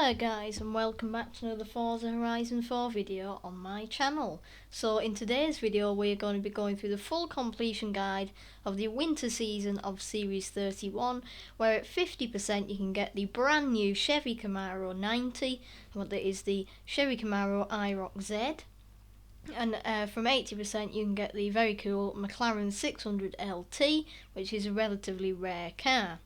Hello guys, and welcome back to another Forza Horizon 4 video on my channel. So in today's video we're going to be going through the full completion guide of the winter season of Series 31, where at 50% you can get the brand new Chevy Camaro 90, what that is the Chevy Camaro IROC Z, and from 80% you can get the very cool McLaren 600 LT, which is a relatively rare car.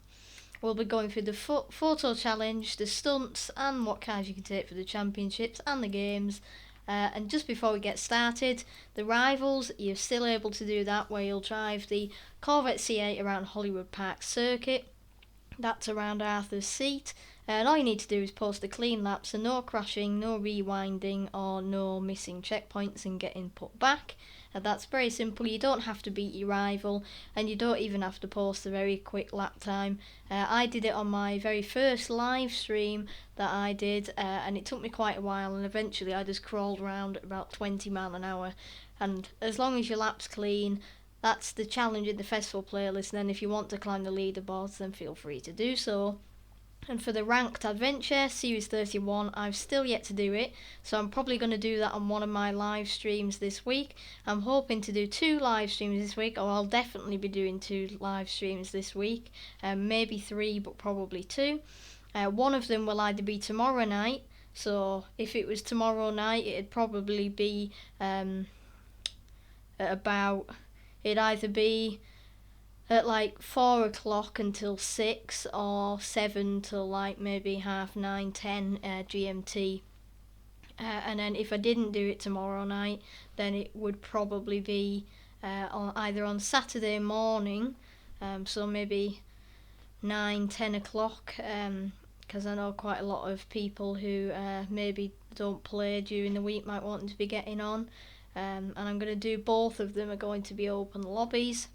We'll be going through the photo challenge, the stunts, and what cars you can take for the championships and the games. And just before we get started, the rivals, you're still able to do that, where you'll drive the Corvette C8 around Hollywood Park Circuit. That's around Arthur's Seat. And all you need to do is post a clean lap, so no crashing, no rewinding, or no missing checkpoints and getting put back. That's very simple. You don't have to beat your rival, and you don't even have to post a very quick lap time. I did it on my very first live stream that I did, and it took me quite a while, and eventually I just crawled around at about 20 miles an hour. And as long as your lap's clean, that's the challenge in the festival playlist. And then if you want to climb the leaderboards, then feel free to do so. And for the ranked adventure, Series 31, I've still yet to do it, so I'm probably going to do that on one of my live streams this week. I'm hoping to do 2 live streams this week, or I'll definitely be doing 2 live streams this week, maybe 3, but probably 2. One of them will either be tomorrow night, so if it was tomorrow night, it'd probably be it'd either be at like 4 o'clock until 6, or 7 till like maybe 9:30, 10 GMT. And then if I didn't do it tomorrow night, then it would probably be either on Saturday morning, so maybe 9, 10 o'clock, because I know quite a lot of people who maybe don't play during the week might want to be getting on. And I'm going to do both of them are going to be open lobbies.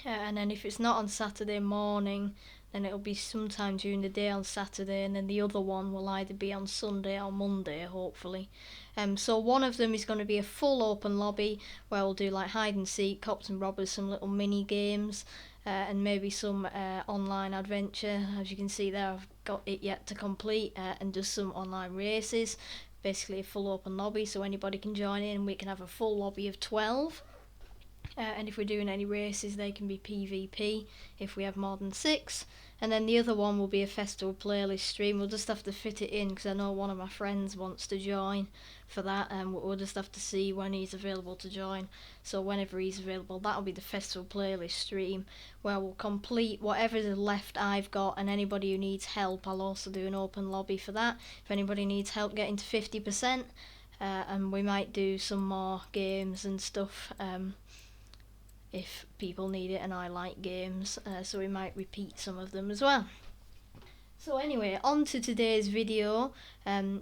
And then if it's not on Saturday morning, then it'll be sometime during the day on Saturday, and then the other one will either be on Sunday or Monday, hopefully. So one of them is going to be a full open lobby, where we'll do like hide and seek, cops and robbers, some little mini games, and maybe some online adventure. As you can see there, I've got it yet to complete, and just some online races. Basically a full open lobby, so anybody can join in, and we can have a full lobby of 12. And if we're doing any races, they can be PvP if we have more than 6. And then the other one will be a festival playlist stream. We'll just have to fit it in, because I know one of my friends wants to join for that, and we'll just have to see when he's available to join. So whenever he's available, that'll be the festival playlist stream, where we'll complete whatever's left I've got, and anybody who needs help, I'll also do an open lobby for that. If anybody needs help getting to 50%, and we might do some more games and stuff, if people need it, and I like games, so we might repeat some of them as well. So anyway, on to today's video.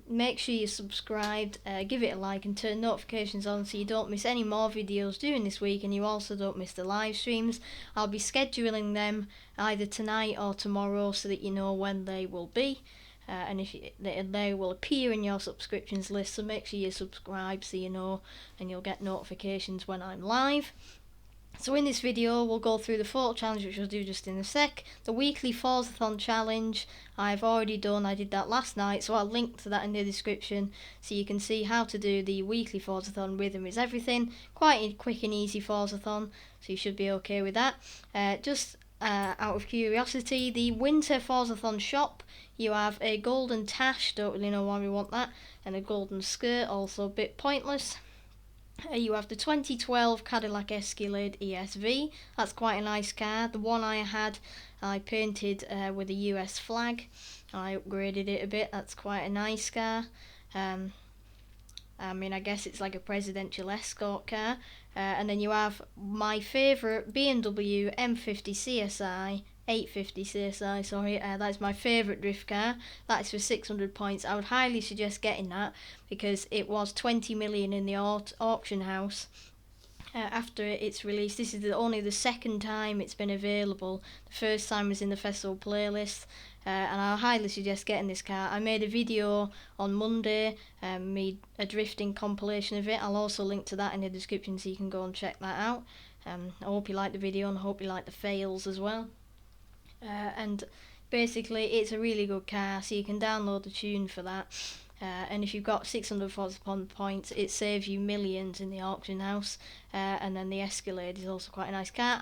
Make sure you're subscribed, give it a like, and turn notifications on so you don't miss any more videos during this week, and you also don't miss the live streams. I'll be scheduling them either tonight or tomorrow, so that you know when they will be. And they will appear in your subscriptions list, so make sure you subscribe so you know, and you'll get notifications when I'm live. So in this video we'll go through the photo challenge, which I'll do just in a sec. The weekly Forzathon challenge I've already done, I did that last night, so I'll link to that in the description so you can see how to do the weekly Forzathon. Rhythm is everything, quite a quick and easy Forzathon, so you should be okay with that. Just out of curiosity, the winter Forzathon shop, you have a golden tash, don't really know why we want that, and a golden skirt, also a bit pointless. You have the 2012 Cadillac Escalade ESV, that's quite a nice car. The one I had, I painted with a US flag. I upgraded it a bit, that's quite a nice car. I mean, I guess it's like a presidential escort car. And then you have my favourite BMW M50 CSI, 850 CSI, sorry, that's my favourite drift car. That's for 600 points. I would highly suggest getting that, because it was 20 million in the auction house. After its release, this is only the second time it's been available. The first time was in the festival playlist, and I highly suggest getting this car. I made a video on Monday, made a drifting compilation of it. I'll also link to that in the description so you can go and check that out. I hope you liked the video, and I hope you liked the fails as well. And basically it's a really good car, so you can download the tune for that. And if you've got 600 Forza points, it saves you millions in the auction house. And then the Escalade is also quite a nice car.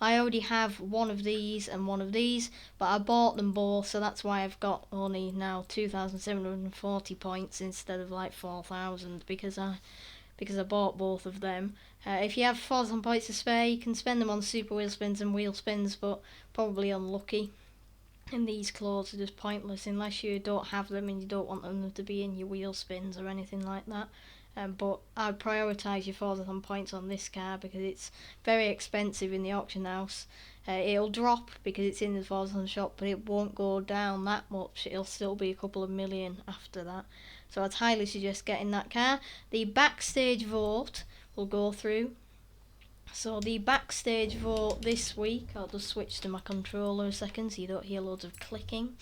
I already have one of these and one of these, but I bought them both, so that's why I've got only now 2,740 points instead of like 4,000, because I bought both of them. If you have 4,000 points to spare, you can spend them on super wheel spins and wheel spins, but probably unlucky. And these claws are just pointless unless you don't have them and you don't want them to be in your wheel spins or anything like that. But I'd prioritise your 4,000 points on this car because it's very expensive in the auction house. It'll drop because it's in the 4,000 shop, but it won't go down that much. It'll still be a couple of million after that. So I'd highly suggest getting that car. The backstage vote will go through. So the backstage vote this week, I'll just switch to my controller a second so you don't hear loads of clicking.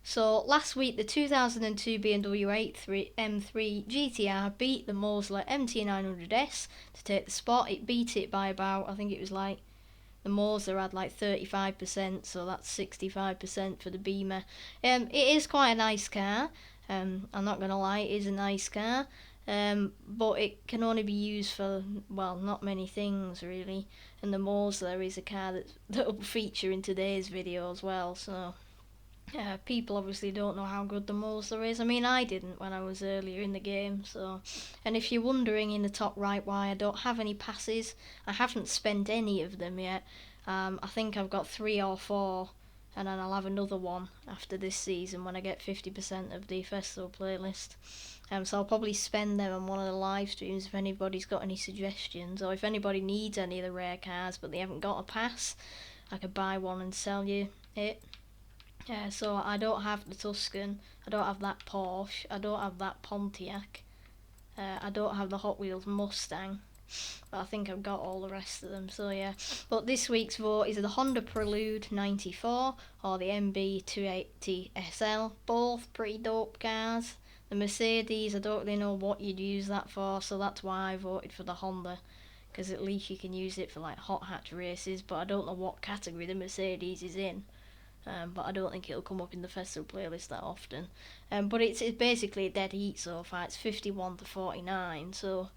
So last week the 2002 BMW M3 GTR beat the Mosler MT900S to take the spot. It beat it by about, I think it was like, the Mosler had like 35%, so that's 65% for the Beamer. It is quite a nice car. I'm not going to lie, it is a nice car. But it can only be used for, well, not many things really. And the Mosler is a car that'll feature in today's video as well, so people obviously don't know how good the Mosler is. I mean, I didn't when I was earlier in the game, so. And if you're wondering in the top right why I don't have any passes, I haven't spent any of them yet. I think I've got 3 or 4, and then I'll have another one after this season when I get 50% of the festival playlist. So I'll probably spend them on one of the live streams if anybody's got any suggestions, or if anybody needs any of the rare cars but they haven't got a pass, I could buy one and sell you it. So I don't have the Tuscan, I don't have that Porsche, I don't have that Pontiac, I don't have the Hot Wheels Mustang, but I think I've got all the rest of them, so yeah. But this week's vote is the Honda Prelude 94 or the MB280 SL, both pretty dope cars. The Mercedes, I don't really know what you'd use that for, so that's why I voted for the Honda, because at least you can use it for like hot hatch races, but I don't know what category the Mercedes is in. But I don't think it'll come up in the festival playlist that often. But it's basically a dead heat so far. It's 51 to 49, so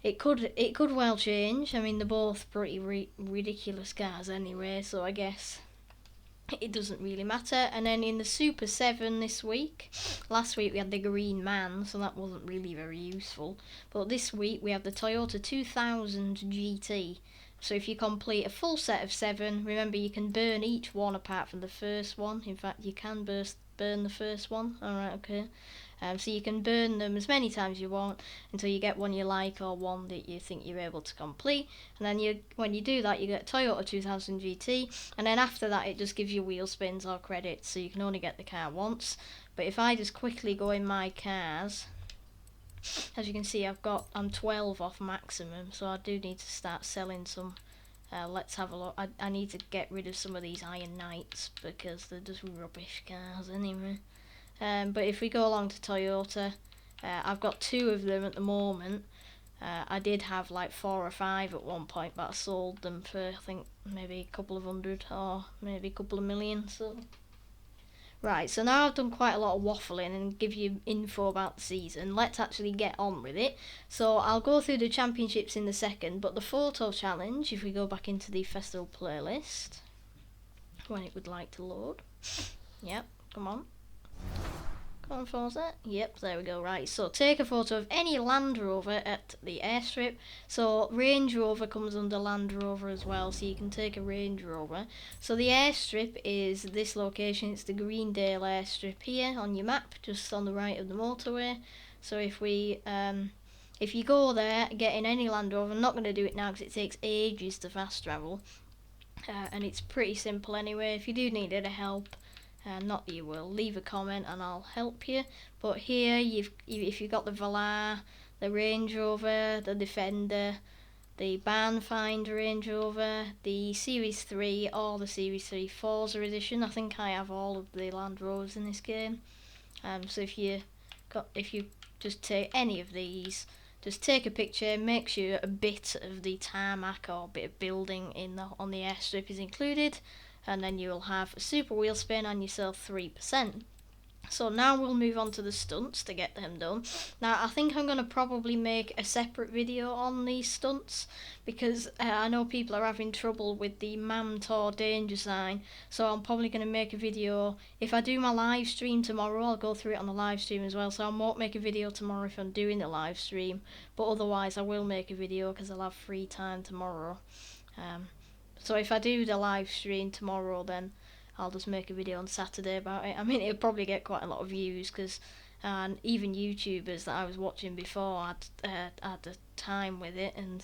it could well change. I mean, they're both pretty ridiculous cars anyway, so I guess it doesn't really matter. And then in the Super 7 this week, last week we had the Green Man, so that wasn't really very useful. But this week we have the Toyota 2000 GT. So if you complete a full set of 7, remember you can burn each one apart from the first one. In fact, you can burn the first one. Alright, okay. So you can burn them as many times as you want until you get one you like or one that you think you're able to complete. And then when you do that, you get Toyota 2000 GT. And then after that, it just gives you wheel spins or credits, so you can only get the car once. But if I just quickly go in my cars, as you can see, I'm 12 off maximum, so I do need to start selling some. Let's have a look. I need to get rid of some of these Iron Knights because they're just rubbish cars anyway. But if we go along to Toyota, I've got 2 of them at the moment. I did have like 4 or 5 at one point, but I sold them for I think maybe a couple of hundred or maybe a couple of million. So. Right, so now I've done quite a lot of waffling and give you info about the season. Let's actually get on with it. So I'll go through the championships in a second, but the photo challenge, if we go back into the festival playlist, when it would like to load. Yep, come on. Come on, Forza. Yep, there we go. Right, so take a photo of any Land Rover at the Airstrip. So Range Rover comes under Land Rover as well, so you can take a Range Rover. So the Airstrip is this location. It's the Greendale Airstrip here on your map, just on the right of the motorway. So if you go there, get in any Land Rover, I'm not going to do it now because it takes ages to fast travel. And it's pretty simple anyway. If you do need any help, not that you will, leave a comment and I'll help you. But here, if you've got the Velar, the Range Rover, the Defender, the Barn Find Range Rover, the Series 3 or the Series 3 Forza Edition, I think I have all of the Land Rovers in this game. So if you just take any of these, just take a picture, make sure a bit of the tarmac or bit of building on the Airstrip is included, and then you'll have a super wheel spin and yourself 3%. So now we'll move on to the stunts to get them done. Now I think I'm going to probably make a separate video on these stunts because I know people are having trouble with the Mamtor danger sign, so I'm probably going to make a video. If I do my live stream tomorrow, I'll go through it on the live stream as well, so I won't make a video tomorrow if I'm doing the live stream, but otherwise I will make a video because I'll have free time tomorrow. So if I do the live stream tomorrow, then I'll just make a video on Saturday about it. I mean, it'll probably get quite a lot of views because even YouTubers that I was watching before had a time with it, and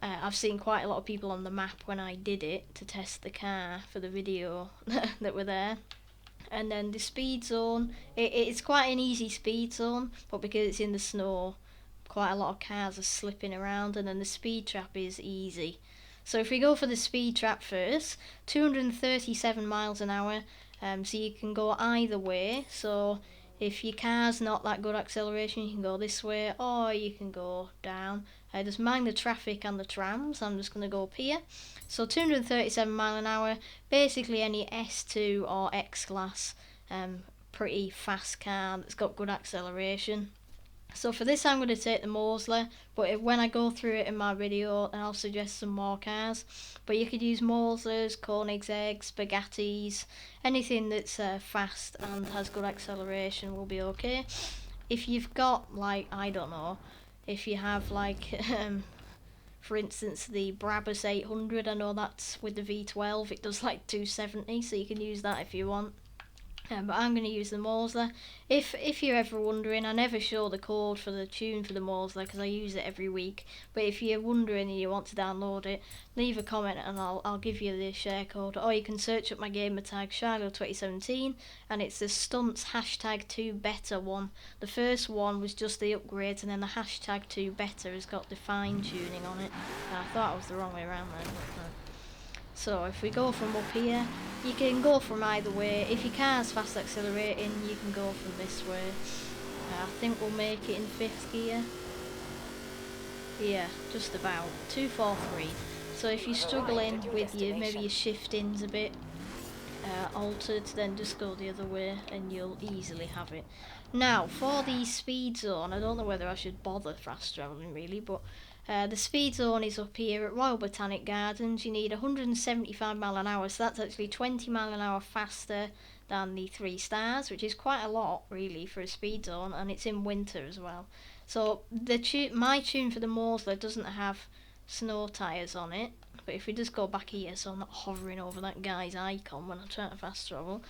I've seen quite a lot of people on the map when I did it to test the car for the video that were there. And then the speed zone, it's quite an easy speed zone, but because it's in the snow, quite a lot of cars are slipping around, and then the speed trap is easy. So if we go for the speed trap first, 237 miles an hour, so you can go either way. So if your car's not that good acceleration, you can go this way, or you can go down. Just mind the traffic and the trams. I'm just going to go up here. So 237 mile an hour, basically any S2 or X-Class, pretty fast car that's got good acceleration. So for this I'm going to take the Mosley, but when I go through it in my video, I'll suggest some more cars. But you could use Mosleys, Koenigseggs, Bugattis, anything that's fast and has good acceleration will be okay. If you've got, like, I don't know, if you have like, for instance, the Brabus 800, I know that's with the V12, it does like 270, so you can use that if you want. But I'm going to use the Mosley. If you're ever wondering, I never show the code for the tune for the Mosley because I use it every week. But if you're wondering and you want to download it, leave a comment and I'll give you the share code. Or you can search up my gamer tag Shylo 2017, and it's the stunts #2beta one. The first one was just the upgrades, and then the #2beta has got the fine tuning on it. I thought it was the wrong way around then. So if we go from up here, you can go from either way. If your car's fast accelerating, you can go from this way. I think we'll make it in 5th gear. Yeah, just about. 2, 4, 3. So if you're struggling with maybe your shifting's a bit altered, then just go the other way and you'll easily have it. Now, for the speed zone, I don't know whether I should bother fast travelling really, but the speed zone is up here at Royal Botanic Gardens. You need 175 mile an hour, so that's actually 20 mile an hour faster than the 3 stars, which is quite a lot really for a speed zone, and it's in winter as well. So my tune for the Mosley doesn't have snow tyres on it, but if we just go back here, so I'm not hovering over that guy's icon when I'm trying to fast travel,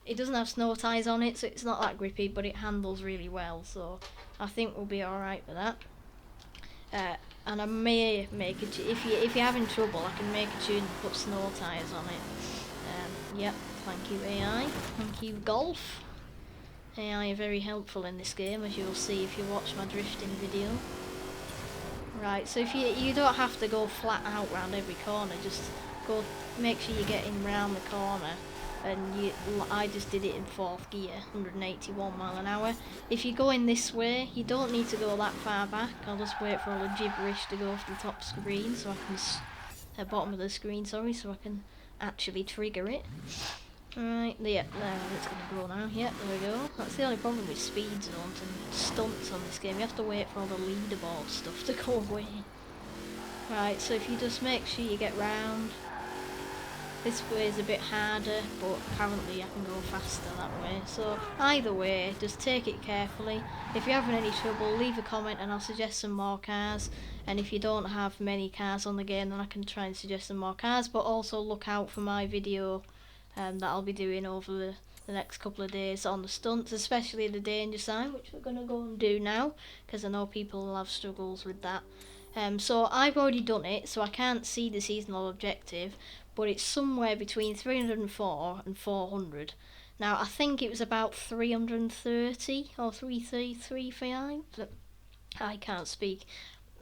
it doesn't have snow tyres on it, so it's not that grippy, but it handles really well, so I think we'll be alright with that. And I may make if you're having trouble, I can make a tune and put snow tyres on it. Yep, thank you AI, thank you Golf. AI are very helpful in this game, as you'll see if you watch my drifting video. Right, so if you don't have to go flat out round every corner, just go make sure you're getting round the corner. And I just did it in 4th gear, 181 mile an hour. If you're going this way, you don't need to go that far back. I'll just wait for all the gibberish to go off the top screen, so I can, bottom of the screen, sorry, so I can actually trigger it. Right, yeah, there, it's going to go now. Yep, there we go. That's the only problem with speed zones and stunts on this game. You have to wait for all the leaderboard stuff to go away. Right, so if you just make sure you get round. This way is a bit harder, but apparently I can go faster that way. So either way, just take it carefully. If you're having any trouble, leave a comment and I'll suggest some more cars. And if you don't have many cars on the game, then I can try and suggest some more cars. But also look out for my video that I'll be doing over the next couple of days on the stunts, especially the danger sign, which we're going to go and do now, because I know people will have struggles with that. So I've already done it, so I can't see the seasonal objective, but it's somewhere between 304 and 400. Now I think it was about 330 or 335. I can't speak.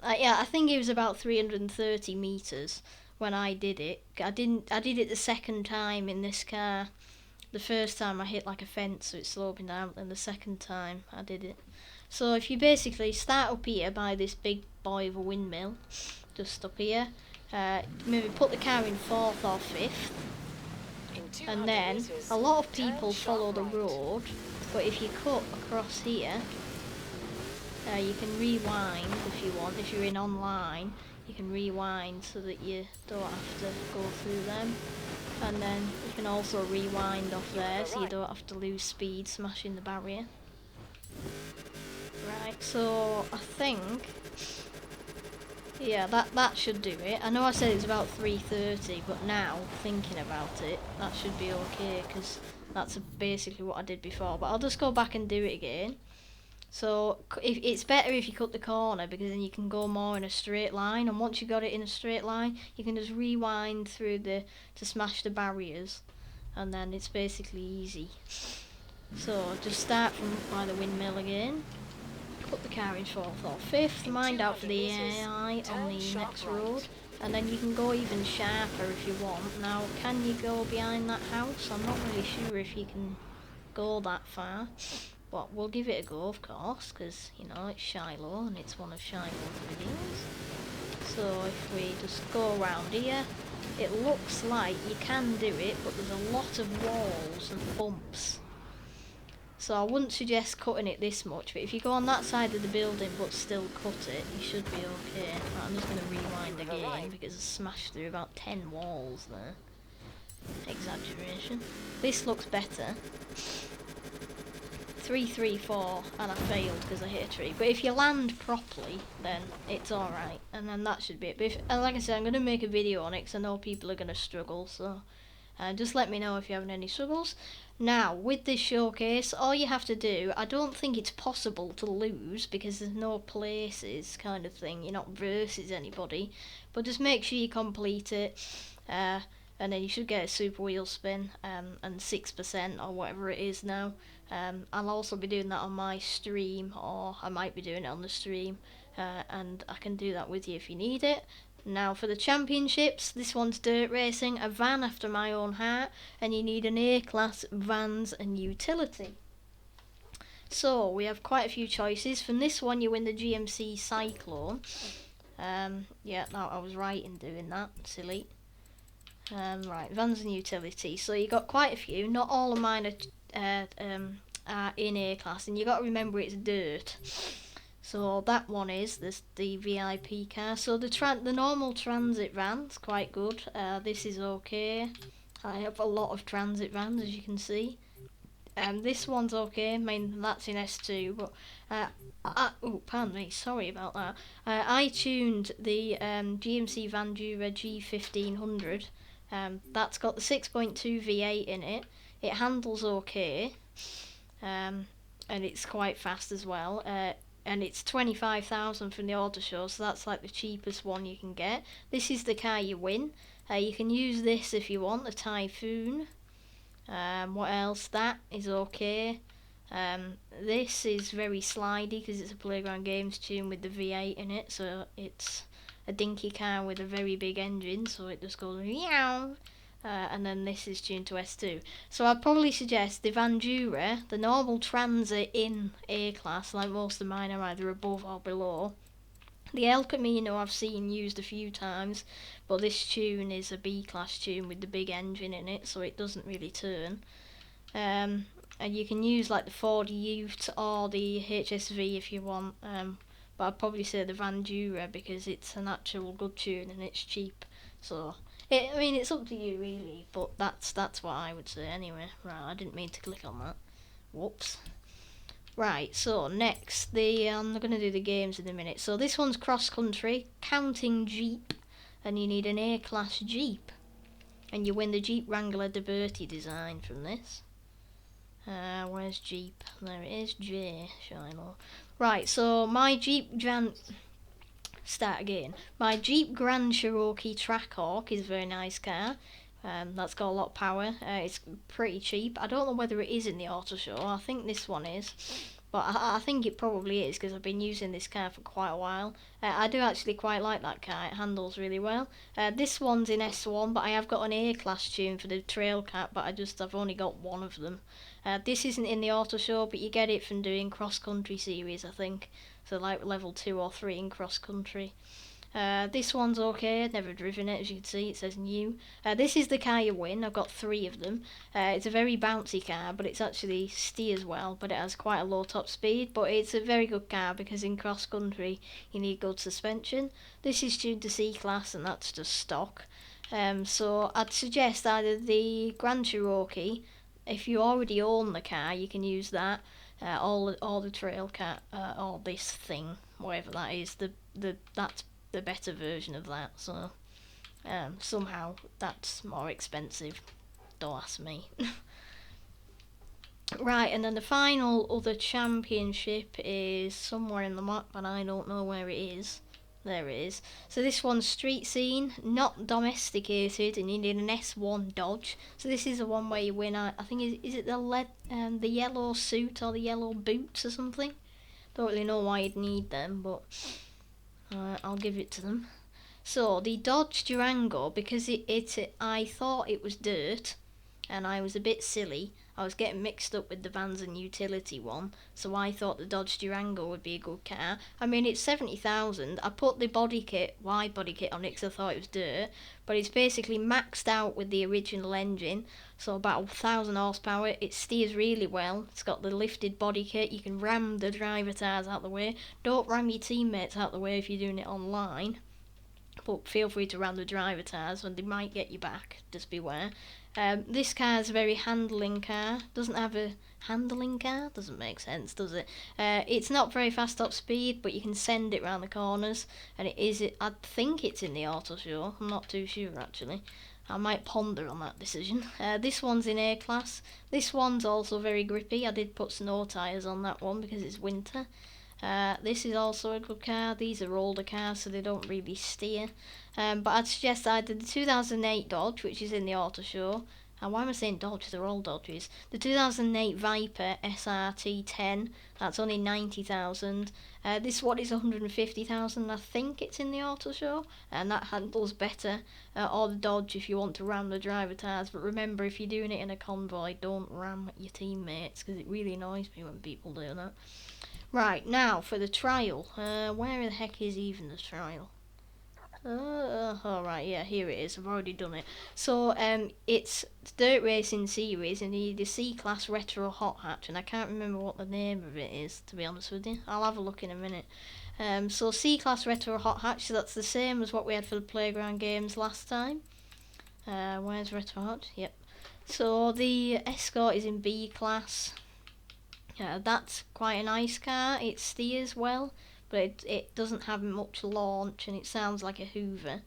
Yeah, I think it was about 330 meters when I did it. I did it the second time in this car. The first time I hit like a fence, so it slowed me down, and the second time I did it. So if you basically start up here by this big boy of a windmill, just up here, maybe put the car in 4th or 5th, and then a lot of people follow the road, but if you cut across here, you can rewind if you want. If you're in online, you can rewind so that you don't have to go through them. And then you can also rewind off there so you don't have to lose speed smashing the barrier. Right, so I think, yeah, that should do it. I know I said it's about 3:30, but now, thinking about it, that should be okay, because that's basically what I did before. But I'll just go back and do it again. So it's better if you cut the corner, because then you can go more in a straight line, and once you got it in a straight line, you can just rewind through to smash the barriers, and then it's basically easy. So just start from by the windmill again, put the car in 4th or 5th, mind out for the AI on the next road, and then you can go even sharper if you want. Now, can you go behind that house? I'm not really sure if you can go that far. But we'll give it a go, of course, because, you know, it's Shylo and it's one of Shylo's videos. So if we just go around here, it looks like you can do it, but there's a lot of walls and bumps. So I wouldn't suggest cutting it this much, but if you go on that side of the building but still cut it, you should be okay. Right, I'm just going to rewind again, because I smashed through about 10 walls there. Exaggeration. This looks better. 3, 3, 4, and I failed because I hit a tree. But if you land properly, then it's alright, and then that should be it. But and like I said, I'm going to make a video on it because I know people are going to struggle, so just let me know if you're having any struggles. Now, with this showcase, all you have to do, I don't think it's possible to lose because there's no places kind of thing, you're not versus anybody, but just make sure you complete it, and then you should get a super wheel spin, and 6% or whatever it is now. I'll also be doing that on my stream, or I might be doing it on the stream, and I can do that with you if you need it. Now for the championships, this one's dirt racing, a van after my own heart, and you need an A-class vans and utility. So we have quite a few choices. From this one you win the GMC Cyclone. Yeah, no, I was right in doing that, silly. Right, vans and utility. So you got quite a few. Not all of mine are in A class, and you got to remember it's dirt. So that one is the VIP car. So the normal transit van's quite good. This is okay. I have a lot of transit vans, as you can see. This one's okay. I mean, that's in S2, but oh, pardon me, sorry about that. I tuned the GMC Vandura G1500. That's got the 6.2 V8 in it. It handles okay, and it's quite fast as well. And it's 25,000 from the auto show, so that's like the cheapest one you can get. This is the car you win. You can use this if you want, a Typhoon. What else? That is okay. This is very slidey because it's a Playground Games tune with the V8 in it, so it's a dinky car with a very big engine, so it just goes meow. And then this is tuned to S2. So I'd probably suggest the Vandura, the normal Transit in A class, like most of mine are either above or below. The El Camino I've seen used a few times, but this tune is a B class tune with the big engine in it, so it doesn't really turn. And you can use like the Ford Ute or the HSV if you want, but I'd probably say the Vandura because it's an actual good tune and it's cheap. So I mean, it's up to you really, but that's what I would say anyway. Right, I didn't mean to click on that. Whoops. Right, so next, I'm going to do the games in a minute. So this one's cross country, counting Jeep, and you need an A-class Jeep. And you win the Jeep Wrangler Liberty design from this. Where's Jeep? There it is, J, Shylo. Right, so my Jeep Start again. My Jeep Grand Cherokee Trackhawk is a very nice car. That's got a lot of power. It's pretty cheap. I don't know whether it is in the auto show. I think this one is, but I think it probably is because I've been using this car for quite a while. I do actually quite like that car. It handles really well. This one's in S1, but I have got an A-class tune for the Trail Cat, but I've only got one of them. This isn't in the auto show, but you get it from doing cross country series, I think. So like level 2 or 3 in cross country. This one's okay, never driven it, as you can see, it says new. This is the car you win, I've got 3 of them. It's a very bouncy car, but it's actually steers well, but it has quite a low top speed, but it's a very good car because in cross country you need good suspension. This is tuned to C-Class and that's just stock. So I'd suggest either the Grand Cherokee, if you already own the car you can use that, or the trail car, or this thing, whatever that is, that's the better version of that. So somehow that's more expensive, don't ask me. Right, and then the final other championship is somewhere in the map and I don't know where it is. There it is. So this one's street scene, not domesticated, and you need an S1 Dodge. So this is the one where you win. I think is it the yellow suit or the yellow boots or something. Don't really know why you'd need them, but I'll give it to them. So the Dodge Durango, because I thought it was dirt, and I was a bit silly. I was getting mixed up with the Vans and Utility one, so I thought the Dodge Durango would be a good car. I mean, it's 70,000. I put the wide body kit on it because I thought it was dirt, but it's basically maxed out with the original engine, so about 1,000 horsepower. It steers really well. It's got the lifted body kit. You can ram the driver tires out the way. Don't ram your teammates out the way if you're doing it online, but feel free to ram the driver tires and they might get you back, just beware. This car is a very handling car. Doesn't have a handling car? Doesn't make sense, does it? It's not very fast top speed, but you can send it round the corners, and I think it's in the auto show. I'm not too sure actually. I might ponder on that decision. This one's in A class. This one's also very grippy. I did put snow tyres on that one because it's winter. This is also a good car. These are older cars, so they don't really steer. But I'd suggest either the 2008 Dodge, which is in the auto show. Why am I saying Dodge? They're all Dodges. The 2008 Viper SRT10, that's only 90,000. This one is 150,000. I think it's in the auto show, and that handles better. Or the Dodge if you want to ram the driver tires. But remember, if you're doing it in a convoy, don't ram your teammates because it really annoys me when people do that. Right, now for the trial. Where the heck is even the trial? Alright, yeah, here it is. I've already done it. So, it's Dirt Racing Series, and you need a C-Class Retro Hot Hatch, and I can't remember what the name of it is, to be honest with you. I'll have a look in a minute. So C-Class Retro Hot Hatch, so that's the same as what we had for the playground games last time. Where's Retro Hot? Yep. So the Escort is in B class. That's quite a nice car. It steers well, but it doesn't have much launch, and it sounds like a Hoover.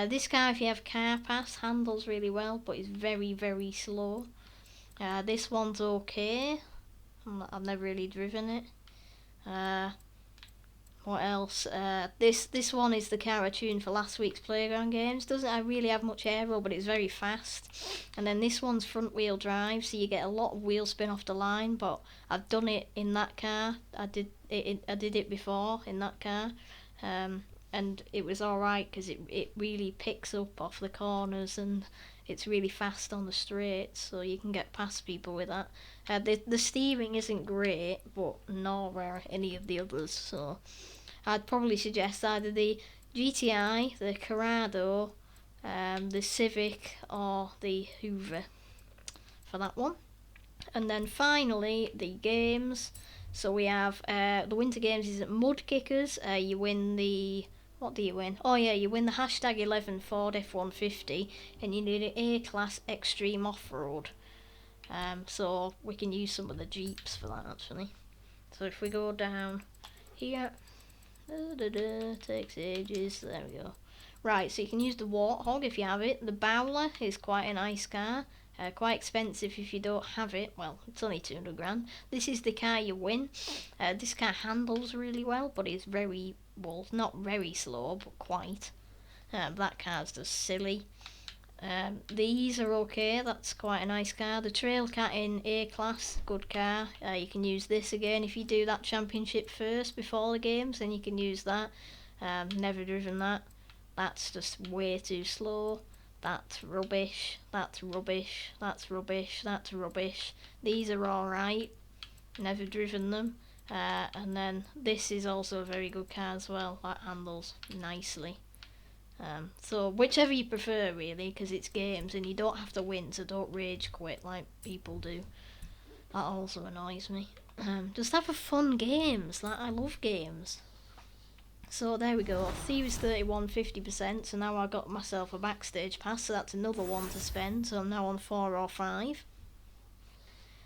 This car, if you have car pass, handles really well, but it's very, very slow. This one's okay. I've never really driven it. What else? This one is the car I tuned for last week's playground games. Doesn't really have much aero, but it's very fast. And then this one's front wheel drive, so you get a lot of wheel spin off the line. But I've done it in that car. I did it before in that car, and it was all right because it really picks up off the corners and it's really fast on the straights, so you can get past people with that. The steering isn't great, but nor are any of the others, so I'd probably suggest either the GTI, the Corrado, the Civic, or the Hoover for that one. And then finally, the games. So we have the winter games is at Mud Kickers. You win the... What do you win? Oh yeah, you win the #11 Ford F-150, and you need an A-Class Extreme Off-Road. So we can use some of the Jeeps for that actually. So if we go down here, takes ages, there we go. Right, so you can use the Warthog if you have it. The Bowler is quite a nice car. Quite expensive if you don't have it. Well, it's only 200 grand. This is the car you win. This car handles really well, but it's very, well, not very slow, but quite. That car's just silly. These are okay. That's quite a nice car. The Trail Cat in A class, good car. You can use this again if you do that championship first before the games. Then you can use that. Never driven that. That's just way too slow. That's rubbish, that's rubbish, that's rubbish, that's rubbish. These are alright, never driven them. And then this is also a very good car as well, that handles nicely. So whichever you prefer really, because it's games and you don't have to win, so don't rage quit like people do. That also annoys me. Just have a fun games, like I love games. So there we go, Thieves 31 50%, so now I got myself a backstage pass, so that's another one to spend, so I'm now on 4 or 5.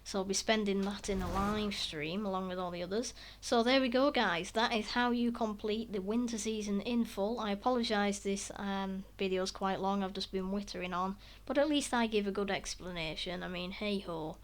So I'll be spending that in a live stream along with all the others. So there we go guys, that is how you complete the winter season in full. I apologise this video's quite long, I've just been whittering on, but at least I give a good explanation. I mean, hey ho.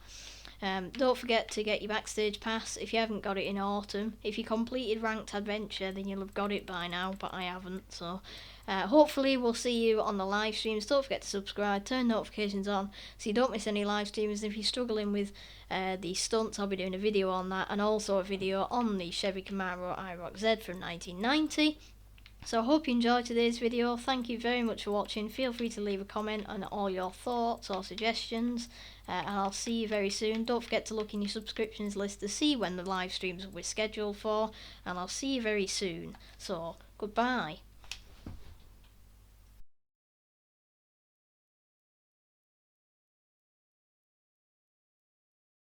Don't forget to get your backstage pass if you haven't got it in autumn. If you completed ranked adventure then you'll have got it by now, but I haven't, so hopefully we'll see you on the live streams. Don't forget to subscribe, turn notifications on so you don't miss any live streams. If you're struggling with the stunts, I'll be doing a video on that, and also a video on the Chevy Camaro IROC Z from 1990. So I hope you enjoyed today's video. Thank you very much for watching. Feel free to leave a comment on all your thoughts or suggestions, and I'll see you very soon. Don't forget to look in your subscriptions list to see when the live streams will be scheduled for, and I'll see you very soon. So goodbye.